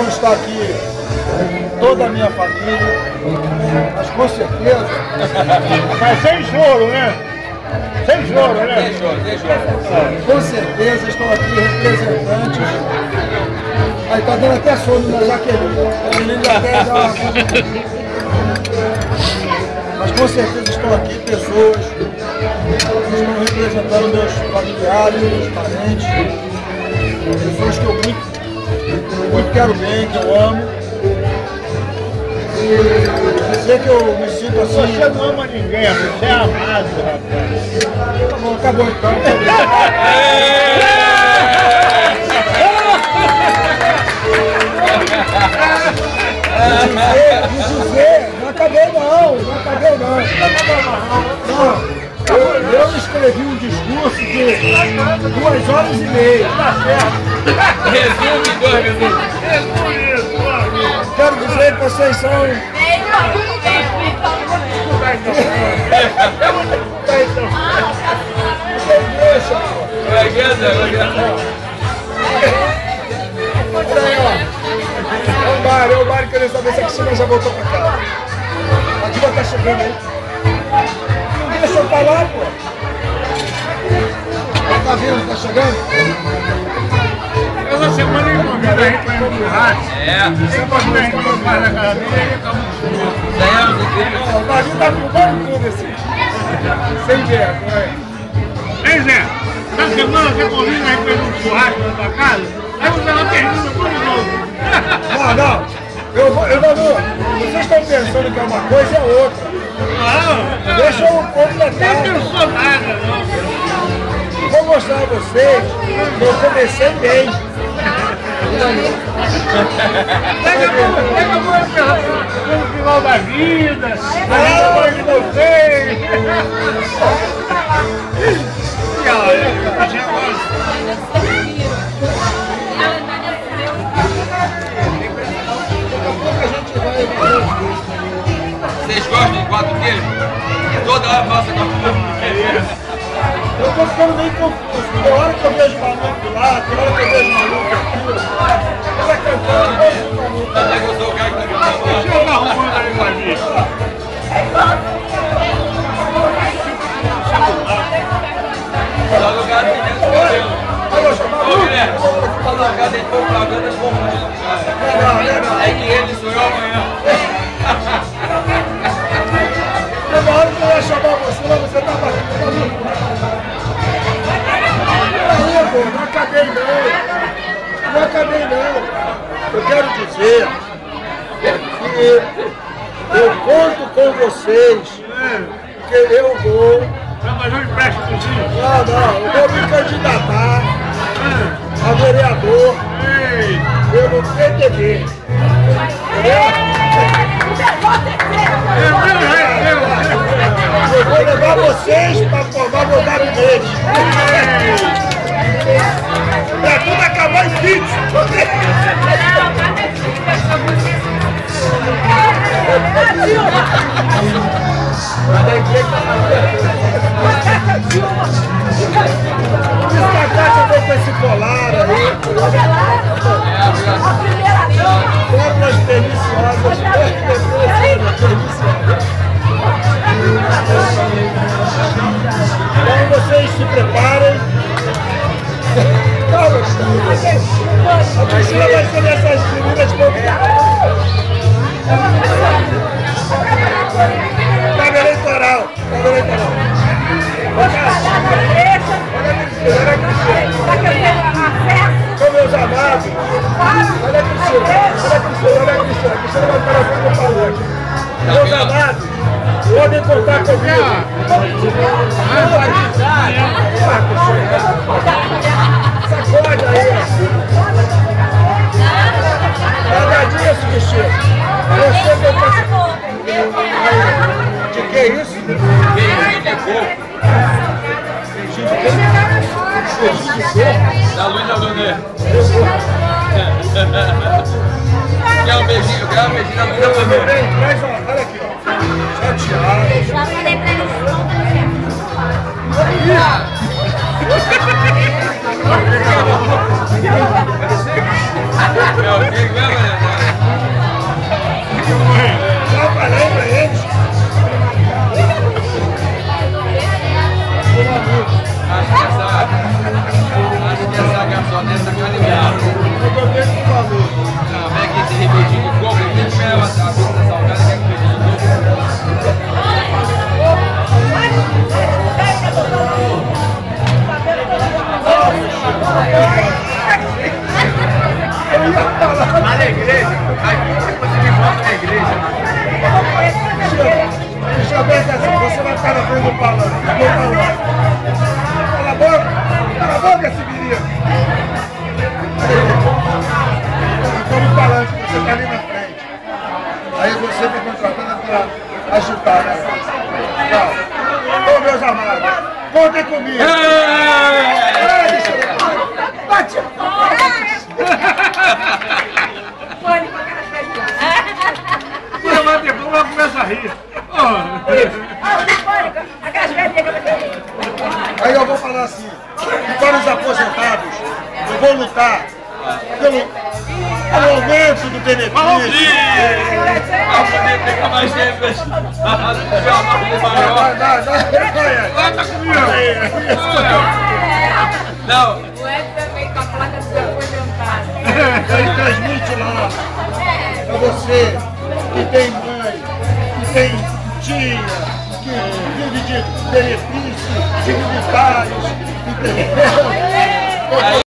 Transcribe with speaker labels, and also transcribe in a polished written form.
Speaker 1: não está aqui toda a minha família, mas com certeza...
Speaker 2: Mas sem choro, né? Sem choro, né?
Speaker 3: Sem choro, sem choro.
Speaker 1: Com certeza estão aqui representantes. Aí tá dando até sono na Jaqueline. Mas com certeza estão aqui pessoas que estão representando meus familiares, meus parentes, pessoas que eu muito quero bem, que eu amo. Dizer que eu me sinto assim.
Speaker 2: Você não ama ninguém, você é amado, rapaz.
Speaker 1: Tá bom, acabou então. Dizer, não acabei não. Eu escrevi um discurso de 2 horas e meia.
Speaker 2: Tá certo.
Speaker 3: Resume 2 minutos.
Speaker 1: Quero dizer que vocês são... É o Mário querendo saber se a Cristina já voltou pra cá. A Diva tá chegando aí. Não deixa eu falar, pô. Tá vendo? Tá chegando?
Speaker 2: Essa semana ele não viu a gente vai no churrasco.
Speaker 3: Sempre
Speaker 2: quando a gente não faz na casa dele, ele fica muito churro.
Speaker 1: O Davi tá filmando tudo assim. Sem vergonha.
Speaker 2: Ei, Zé, essa semana você convida a gente para ir no churrasco na tua casa, aí você não termina tudo de novo.
Speaker 1: Não. Eu não. Vocês estão pensando que é uma coisa e é outra.
Speaker 2: Não.
Speaker 1: Deixa eu completar.
Speaker 2: Não pensou nada, não.
Speaker 1: Vou mostrar a vocês que eu comecei bem.
Speaker 2: Pega a mão no final da vida, a vida de vocês. E olha,
Speaker 3: Vocês gostam de 4 queijos? Toda hora passa 4 queijos.
Speaker 1: Eu tô ficando meio confuso. Tem hora que eu vejo maluco lá, tem hora que eu vejo maluco aqui. Ela cantando,
Speaker 3: Até gostou o cara que tá gritando.
Speaker 2: deixa eu dar arrumando aí pra mim.
Speaker 3: Só no lugar tem dentro do cabelo. Ô, Guilherme, só no lugar tem propaganda de confundindo o cara. É que ele sou eu amanhã.
Speaker 1: Na hora que eu ia chamar você, mas você tava aqui. Aí, pô, não acabei não. Eu quero dizer que eu conto com vocês, que eu vou...
Speaker 2: Vai fazer um empréstimozinho.
Speaker 1: Não, eu vou me candidatar a vereador pelo PTB. Eu vou levar vocês para formar meu gabinete. Pra tudo acabar em pizza. Descartar também com esse colar aí. Pérolas deliciosas. Então vocês se preparem. Calma, a Cristina vai ser dessas meninas convidadas. Câmera eleitoral. Olha a Cristina. Com meus amados. Olha a Cristina. A Cristina vai para frente do palanque. Meus amados, podem contar comigo. Sacode aí. Nada disso, Cristina. Você vai passar. De que é isso?
Speaker 3: Da Luiz Aldonê. Quer um beijinho? Eu quero um beijinho da Luiz Aldonê.
Speaker 1: Traz, olha aqui, ó. Chateado.
Speaker 4: Já falei pra eles não
Speaker 3: Meu amigo, né, liberado.
Speaker 1: Eu tô vendo que falou.
Speaker 3: Não, vem aqui esse remédio de coco, ele tem que ganhar a pizza salgada, que é com remédio de
Speaker 2: Lá na igreja, aí você me bota na igreja.
Speaker 1: Deixa eu ver assim, você vai ficar na frente do palanque. Cala a boca, esse menino. Estou no palanque, você está ali na frente. Aí você me contratando para ajudar, né? Então, meus amados, contem comigo. Bate!
Speaker 2: Vamos começar a rir.
Speaker 1: Aí eu vou falar assim, para os aposentados, eu vou lutar pelo aumento do benefício.
Speaker 3: Para poder pegar mais rendas.
Speaker 2: Lá tá comigo.
Speaker 3: Não.
Speaker 4: O Ed também com a placa dos aposentados.
Speaker 1: Ele transmite lá para você que tem mãe, que tem tia, que vive de benefício, dignitários, entendeu?